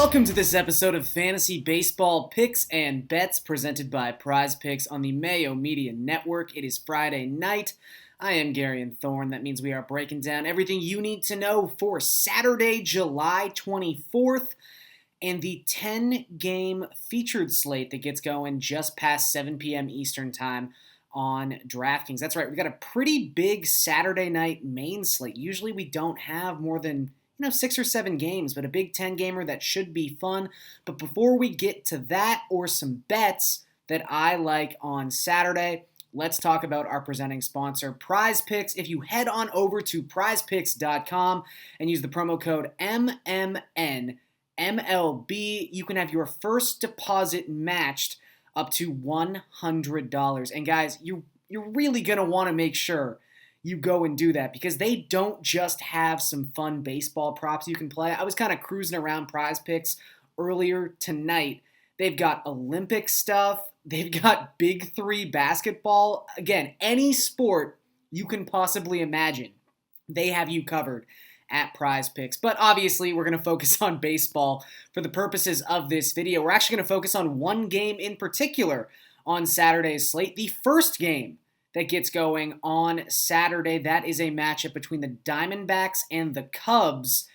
Welcome to this episode of Fantasy Baseball Picks and Bets presented by Prize Picks on the Mayo Media Network. It is Friday night. I am Garion Thorne. That means we are breaking down everything you need to know for Saturday, July 24th, and the 10-game featured slate that gets going just past 7 p.m. Eastern Time on DraftKings. That's right, we've got a pretty big Saturday night main slate. Usually we don't have more than 6 or 7 games, but a big 10-gamer that should be fun. But before we get to that or some bets that I like on Saturday, let's talk about our presenting sponsor, Prize Picks. If you head on over to prizepicks.com and use the promo code MMN MLB, you can have your first deposit matched up to $100. And guys, you're really going to want to make sure you go and do that because they don't just have some fun baseball props you can play. I was kind of cruising around Prize Picks earlier tonight. They've got Olympic stuff. They've got Big Three basketball. Again, any sport you can possibly imagine, they have you covered at Prize Picks. But obviously, we're going to focus on baseball for the purposes of this video. We're actually going to focus on one game in particular on Saturday's slate. The first game that gets going on Saturday, that is a matchup between the Diamondbacks and the Cubs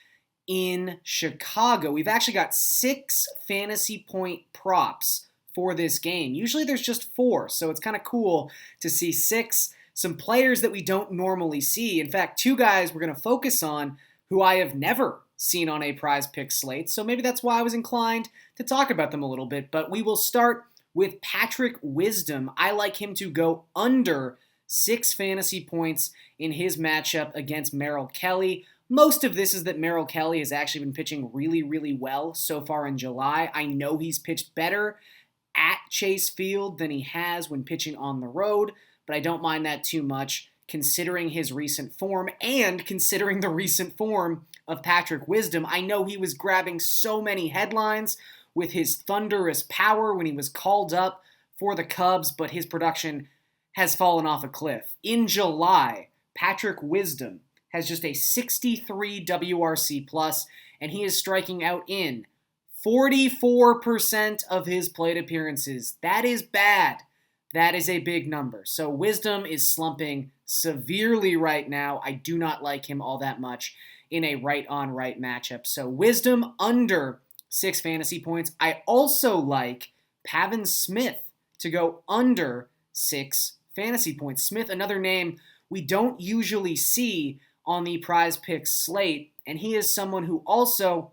in Chicago. We've actually got 6 fantasy point props for this game. Usually there's just 4, so it's kind of cool to see 6. Some players that we don't normally see. In fact, 2 guys we're going to focus on who I have never seen on a Prize Pick slate, so maybe that's why I was inclined to talk about them a little bit. But we will start with Patrick Wisdom. I like him to go under 6 fantasy points in his matchup against Merrill Kelly. Most of this is that Merrill Kelly has actually been pitching really, really well so far in July. I know he's pitched better at Chase Field than he has when pitching on the road, but I don't mind that too much considering his recent form and considering the recent form of Patrick Wisdom. I know he was grabbing so many headlines with his thunderous power when he was called up for the Cubs, but his production has fallen off a cliff. In July, Patrick Wisdom has just a 63 WRC+, and he is striking out in 44% of his plate appearances. That is bad. That is a big number. So Wisdom is slumping severely right now. I do not like him all that much in a right-on-right matchup. So Wisdom under 6 fantasy points. I also like Pavin Smith to go under 6 fantasy points. Smith, another name we don't usually see on the Prize Picks slate, and he is someone who also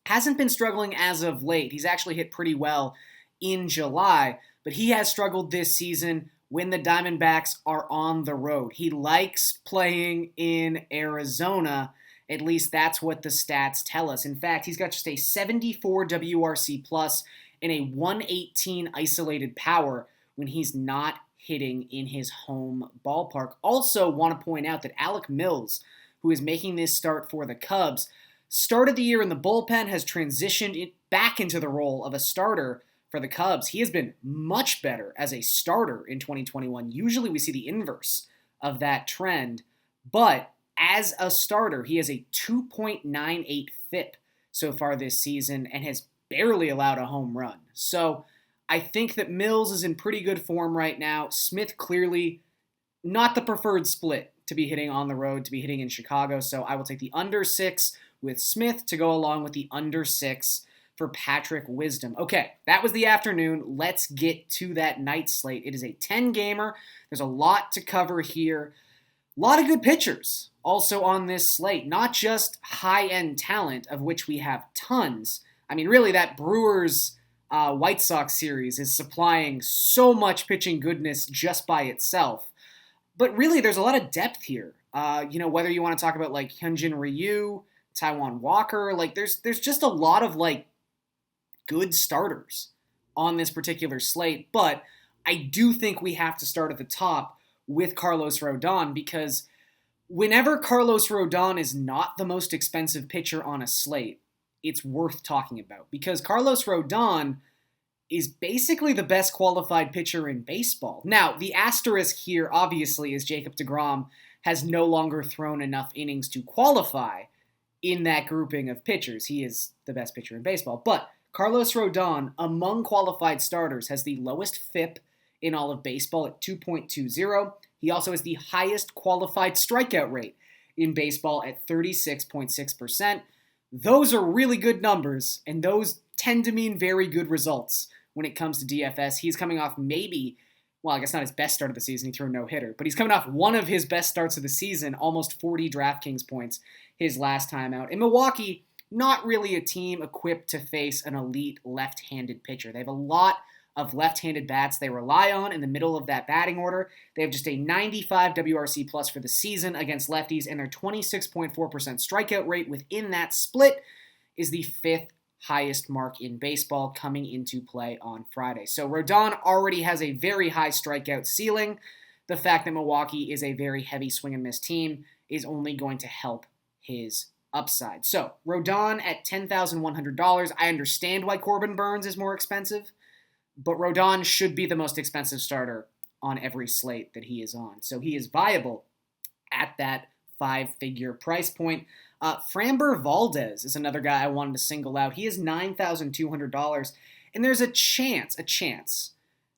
hasn't been struggling as of late. He's actually hit pretty well in July, but he has struggled this season when the Diamondbacks are on the road. He likes playing in Arizona. At least that's what the stats tell us. In fact, he's got just a 74 WRC+ and a 118 isolated power when he's not hitting in his home ballpark. Also want to point out that Alec Mills, who is making this start for the Cubs, started the year in the bullpen, has transitioned back into the role of a starter for the Cubs. He has been much better as a starter in 2021. Usually we see the inverse of that trend, but as a starter, he has a 2.98 FIP so far this season and has barely allowed a home run. So I think that Mills is in pretty good form right now. Smith clearly not the preferred split to be hitting on the road, to be hitting in Chicago. So I will take the under 6 with Smith to go along with the under 6 for Patrick Wisdom. Okay, that was the afternoon. Let's get to that night slate. It is a 10-gamer. There's a lot to cover here. A lot of good pitchers also on this slate, not just high-end talent, of which we have tons. I mean, really, that Brewers White Sox series is supplying so much pitching goodness just by itself. But really, there's a lot of depth here. Whether you want to talk about like Hyunjin Ryu, Taijuan Walker, like there's just a lot of like good starters on this particular slate. But I do think we have to start at the top with Carlos Rodon, because whenever Carlos Rodon is not the most expensive pitcher on a slate, it's worth talking about, because Carlos Rodon is basically the best qualified pitcher in baseball. Now, the asterisk here obviously is Jacob deGrom has no longer thrown enough innings to qualify in that grouping of pitchers. He is the best pitcher in baseball. But Carlos Rodon, among qualified starters, has the lowest FIP in all of baseball at 2.20. He also has the highest qualified strikeout rate in baseball at 36.6%. Those are really good numbers, and those tend to mean very good results when it comes to DFS. He's coming off I guess not his best start of the season. He threw a no-hitter. But he's coming off one of his best starts of the season, almost 40 DraftKings points his last time out. In Milwaukee, not really a team equipped to face an elite left-handed pitcher. They have a lot of left-handed bats they rely on in the middle of that batting order. They have just a 95 WRC plus for the season against lefties, and their 26.4% strikeout rate within that split is the fifth highest mark in baseball coming into play on Friday. So Rodon already has a very high strikeout ceiling. The fact that Milwaukee is a very heavy swing and miss team is only going to help his upside. So Rodon at $10,100. I understand why Corbin Burnes is more expensive, but Rodon should be the most expensive starter on every slate that he is on. So he is viable at that 5-figure price point. Framber Valdez is another guy I wanted to single out. He is $9,200, and there's a chance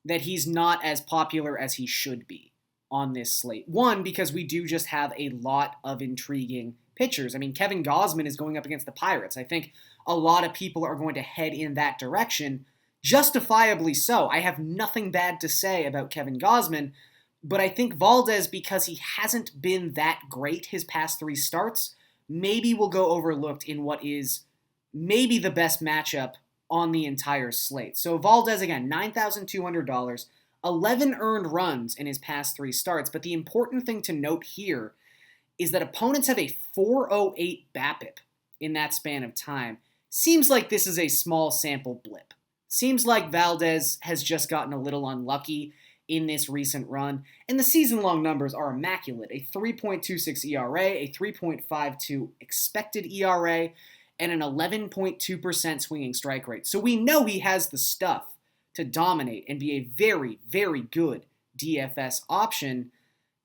that he's not as popular as he should be on this slate. One, because we do just have a lot of intriguing pitchers. I mean, Kevin Gausman is going up against the Pirates. I think a lot of people are going to head in that direction, justifiably so. I have nothing bad to say about Kevin Gausman, but I think Valdez, because he hasn't been that great his past 3 starts, maybe will go overlooked in what is maybe the best matchup on the entire slate. So Valdez, again, $9,200, 11 earned runs in his past 3 starts. But the important thing to note here is that opponents have a 408 BABIP in that span of time. Seems like this is a small sample blip. Seems like Valdez has just gotten a little unlucky in this recent run, and the season-long numbers are immaculate. A 3.26 ERA, a 3.52 expected ERA, and an 11.2% swinging strike rate. So we know he has the stuff to dominate and be a very, very good DFS option,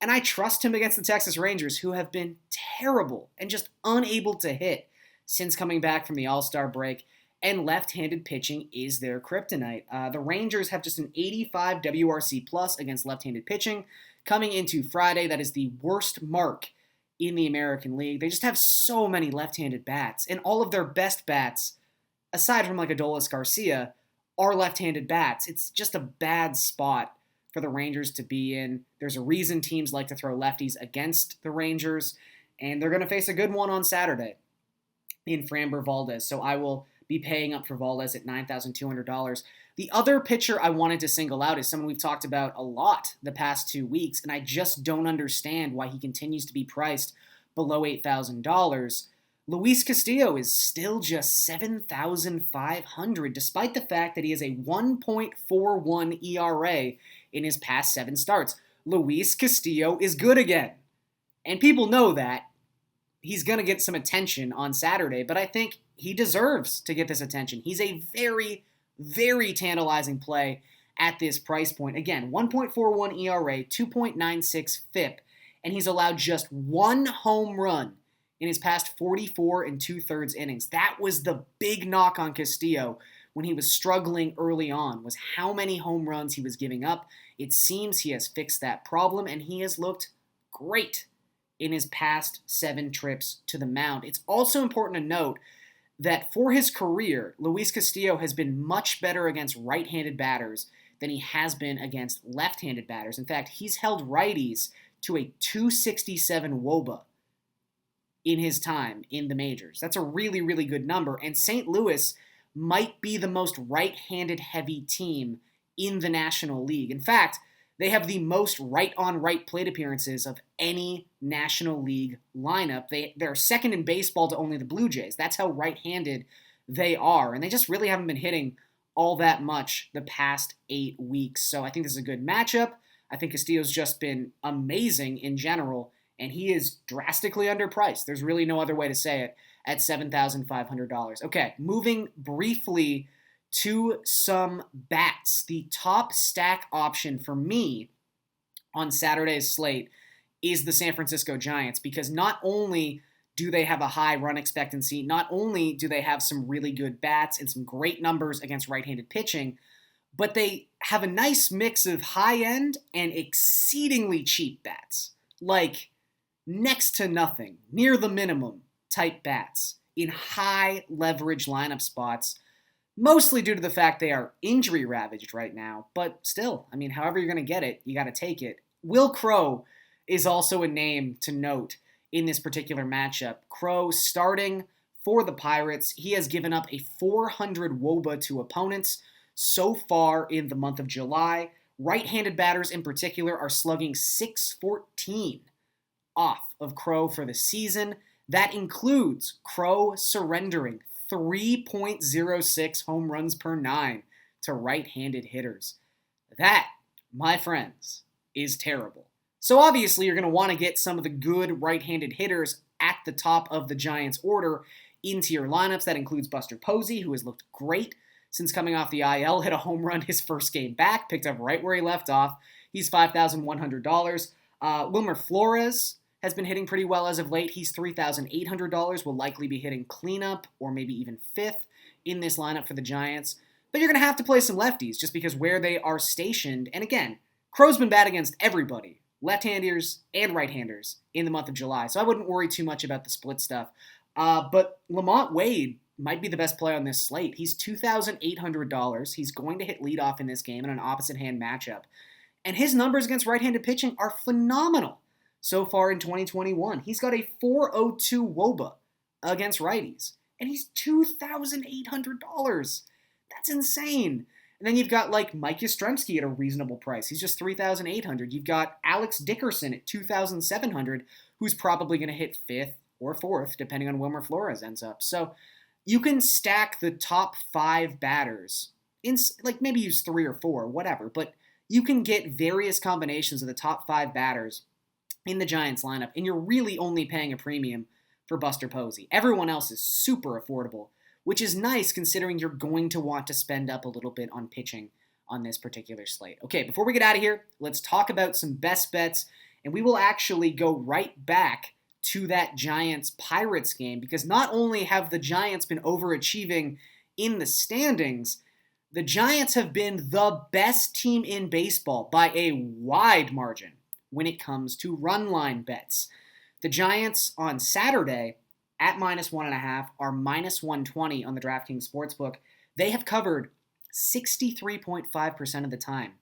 and I trust him against the Texas Rangers, who have been terrible and just unable to hit since coming back from the All-Star break. And left-handed pitching is their kryptonite. The Rangers have just an 85 WRC plus against left-handed pitching. Coming into Friday, that is the worst mark in the American League. They just have so many left-handed bats, and all of their best bats, aside from like Adolis Garcia, are left-handed bats. It's just a bad spot for the Rangers to be in. There's a reason teams like to throw lefties against the Rangers, and they're going to face a good one on Saturday in Framber Valdez. So I will be paying up for Valdez at $9,200. The other pitcher I wanted to single out is someone we've talked about a lot the past 2 weeks, and I just don't understand why he continues to be priced below $8,000. Luis Castillo is still just $7,500, despite the fact that he has a 1.41 ERA in his past 7 starts. Luis Castillo is good again, and people know that. He's going to get some attention on Saturday, but I think he deserves to get this attention. He's a very, very tantalizing play at this price point. Again, 1.41 ERA, 2.96 FIP, and he's allowed just 1 home run in his past 44 2/3 innings. That was the big knock on Castillo when he was struggling early on, was how many home runs he was giving up. It seems he has fixed that problem, and he has looked great in his past 7 trips to the mound. It's also important to note that for his career, Luis Castillo has been much better against right-handed batters than he has been against left-handed batters. In fact, he's held righties to a 267 WOBA in his time in the majors. That's a really, really good number, and St. Louis might be the most right-handed heavy team in the National League. In fact, they have the most right-on-right plate appearances of any National League lineup. They're second in baseball to only the Blue Jays. That's how right-handed they are. And they just really haven't been hitting all that much the past 8 weeks. So I think this is a good matchup. I think Castillo's just been amazing in general, and he is drastically underpriced. There's really no other way to say it at $7,500. Okay, moving briefly to some bats. The top stack option for me on Saturday's slate is the San Francisco Giants, because not only do they have a high run expectancy. Not only do they have some really good bats and some great numbers against right-handed pitching, but they have a nice mix of high-end and exceedingly cheap bats. Like next to nothing, near the minimum type bats in high leverage lineup spots, mostly due to the fact they are injury ravaged right now. But still, I mean, however you're going to get it, you got to take it. Will Crowe is also a name to note in this particular matchup. Crowe starting for the Pirates. He has given up a 400 WOBA to opponents so far in the month of July. Right-handed batters in particular are slugging .614 off of Crowe for the season. That includes Crowe surrendering 3.06 home runs per 9 to right-handed hitters. That, my friends, is terrible. So obviously you're going to want to get some of the good right-handed hitters at the top of the Giants' order into your lineups. That includes Buster Posey, who has looked great since coming off the IL, hit a home run his first game back, picked up right where he left off. He's $5,100. Wilmer Flores has been hitting pretty well as of late. He's $3,800, will likely be hitting cleanup or maybe even fifth in this lineup for the Giants. But you're going to have to play some lefties just because where they are stationed. And again, Crowe's been bad against everybody, left-handers and right-handers, in the month of July. So I wouldn't worry too much about the split stuff. But Lamont Wade might be the best player on this slate. He's $2,800. He's going to hit leadoff in this game in an opposite-hand matchup. And his numbers against right-handed pitching are phenomenal so far in 2021. He's got a 402 WOBA against righties. And he's $2,800. That's insane. And then you've got like Mike Yastrzemski at a reasonable price. He's just $3,800. You've got Alex Dickerson at $2,700, who's probably going to hit fifth or fourth, depending on Wilmer Flores ends up. So you can stack the top 5 batters in, like maybe use 3 or 4, whatever, but you can get various combinations of the top 5 batters in the Giants lineup, and you're really only paying a premium for Buster Posey. Everyone else is super affordable, which is nice considering you're going to want to spend up a little bit on pitching on this particular slate. Okay, before we get out of here, let's talk about some best bets, and we will actually go right back to that Giants-Pirates game, because not only have the Giants been overachieving in the standings, the Giants have been the best team in baseball by a wide margin when it comes to run line bets. The Giants on Saturday at -1.5 are -120 on the DraftKings Sportsbook. They have covered 63.5% of the time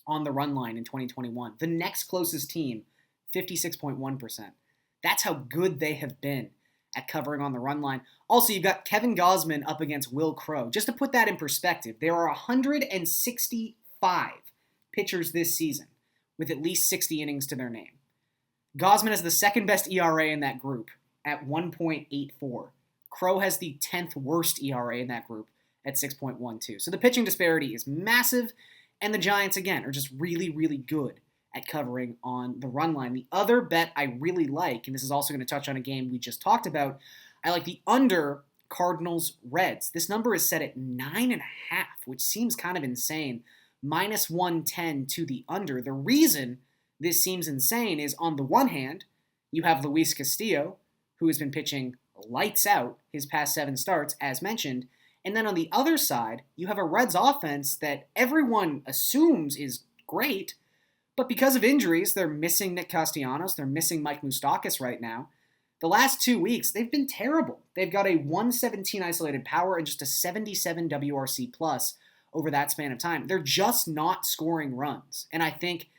on the run line in 2021. The next closest team, 56.1%. That's how good they have been at covering on the run line. Also, you've got Kevin Gausman up against Will Crowe. Just to put that in perspective, there are 165 pitchers this season with at least 60 innings to their name. Gausman has the second best ERA in that group at 1.84. Crowe has the 10th worst ERA in that group at 6.12. So the pitching disparity is massive, and the Giants, again, are just really, really good at covering on the run line. The other bet I really like, and this is also going to touch on a game we just talked about, I like the under Cardinals-Reds. This number is set at 9.5, which seems kind of insane. -110 to the under. The reason this seems insane is, on the one hand, you have Luis Castillo, who has been pitching lights out his past 7 starts, as mentioned, and then on the other side, you have a Reds offense that everyone assumes is great, but because of injuries, they're missing Nick Castellanos, they're missing Mike Moustakas right now. The last 2 weeks, they've been terrible. They've got a 117 isolated power and just a 77 WRC plus over that span of time. They're just not scoring runs. And I think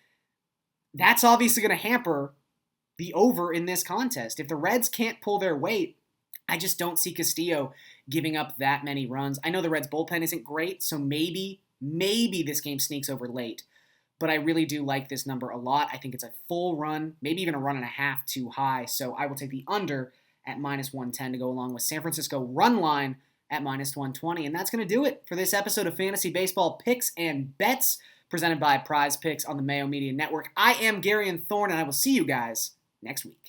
that's obviously going to hamper the over in this contest. If the Reds can't pull their weight, I just don't see Castillo giving up that many runs. I know the Reds bullpen isn't great, so maybe this game sneaks over late. But I really do like this number a lot. I think it's a full run, maybe even a 1.5 too high. So I will take the under at -110 to go along with San Francisco run line at -120. And that's going to do it for this episode of Fantasy Baseball Picks and Bets presented by Prize Picks on the Mayo Media Network. I am Garion Thorne, and I will see you guys next week.